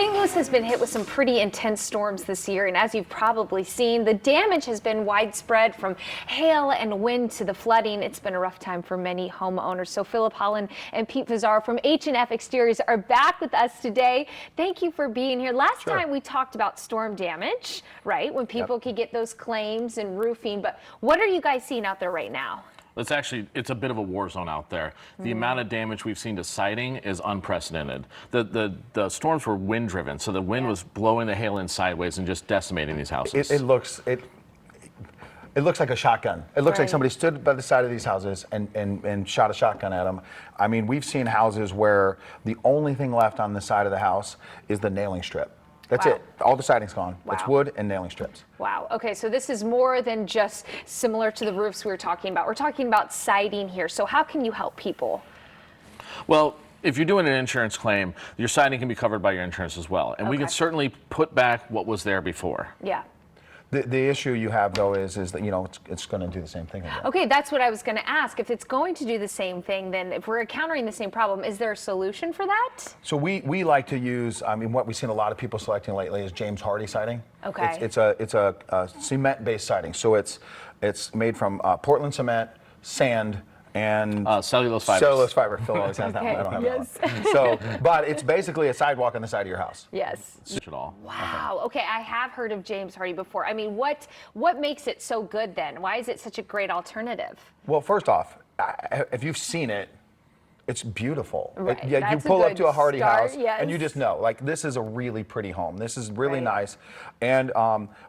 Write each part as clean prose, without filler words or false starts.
St. Louis has been hit with some pretty intense storms this year, and as you've probably seen, the damage has been widespread from hail and wind to the flooding. It's been a rough time for many homeowners. So Philip Holland and Pete Vazar from H&F Exteriors are back with us today. Thank you for being here. Last time we talked about storm damage, right? When people could get those claims and roofing, but what are you guys seeing out there right now? It's a bit of a war zone out there. The amount of damage we've seen to siding is unprecedented. The storms were wind driven, so the wind was blowing the hail in sideways and just decimating these houses. It looks like a shotgun. It looks like somebody stood by the side of these houses and shot a shotgun at them. I mean, we've seen houses where the only thing left on the side of the house is the nailing strip. That's it. All the siding's gone. It's wood and nailing strips. Wow. Okay, so this is more than just similar to the roofs we were talking about. We're talking about siding here. So how can you help people? Well, if you're doing an insurance claim, your siding can be covered by your insurance as well. And we can certainly put back what was there before. Yeah. The issue you have, though, is that, you know, it's going to do the same thing again. Okay, that's what I was going to ask. If it's going to do the same thing, then if we're encountering the same problem, is there a solution for that? So we like to use, I mean, what we've seen a lot of people selecting lately is James Hardie siding. Okay. It's a cement-based siding. So it's made from Portland cement, sand, and cellulose fibers. Cellulose fiber. Phil always has that one. I don't have that one. So, but it's basically a sidewalk on the side of your house. Yes. It all. Wow. Okay, I have heard of James Hardie before. I mean, what makes it so good then? Why is it such a great alternative? Well, first off, if you've seen it, it's beautiful. Right. You pull up to a Hardie house and you yes. just know, like, this is a really pretty home. This is really nice. And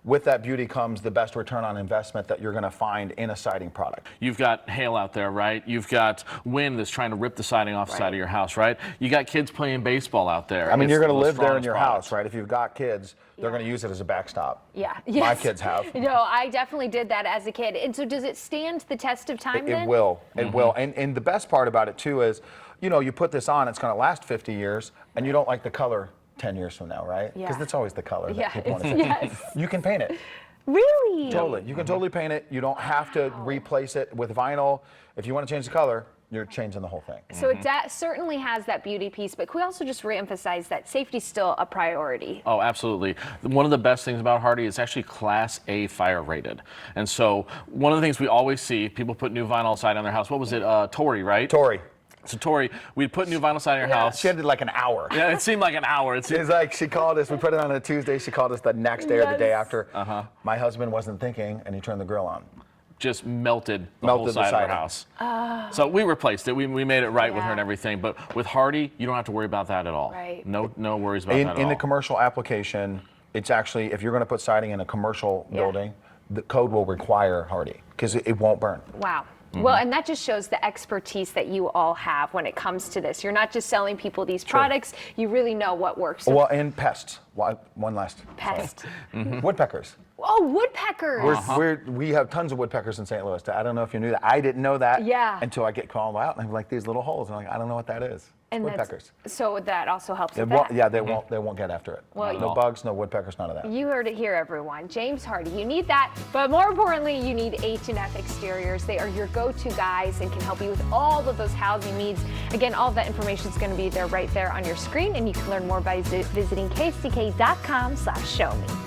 with that beauty comes the best return on investment that you're going to find in a siding product. You've got hail out there, right? You've got wind that's trying to rip the siding off the side of your house, right? You got kids playing baseball out there. I mean, you're going to live there in your house, right? If you've got kids, they're going to use it as a backstop. Yeah. My kids have. No, I definitely did that as a kid. And so does it stand the test of time then? It will. It will. And the best part about it, too, is, you know, you put this on, it's going to last 50 years, and you don't like the color 10 years from now, right? Because that's always the color that people want to see. You can paint it. Really? Totally. You can totally paint it. You don't have to replace it with vinyl. If you want to change the color, you're changing the whole thing. So it certainly has that beauty piece, but can we also just reemphasize that safety's still a priority? Oh, absolutely. One of the best things about Hardie is actually Class A fire rated. And so one of the things we always see, people put new vinyl siding on their house. What was it? Tori, right? Tori. So Tori, we'd put new vinyl siding on your house. She had it like an hour. Yeah, it seemed like an hour. It's like she called us. We put it on a Tuesday. She called us the next day or the day after. My husband wasn't thinking, and he turned the grill on. Just melted the whole side of our house. So we replaced it. We made it right with her and everything. But with Hardie, you don't have to worry about that at all. Right. No worries about that at all. In the commercial application, it's actually, if you're going to put siding in a commercial building, the code will require Hardie because it won't burn. Wow. Well, and that just shows the expertise that you all have when it comes to this. You're not just selling people these products. You really know what works. Well, and pests. One last. Pest. Woodpeckers. Oh, woodpeckers. We have tons of woodpeckers in St. Louis. I don't know if you knew that. I didn't know that until I get called out, and I'm like, these little holes. And I'm like, I don't know what that is. And woodpeckers. So that also helps with that. Yeah, they won't get after it. Well, no bugs, no woodpeckers, none of that. You heard it here, everyone. James Hardie, you need that, but more importantly, you need H&F Exteriors. They are your go-to guys and can help you with all of those housing needs. Again, all of that information is going to be there right there on your screen, and you can learn more by visiting kck.com/showme.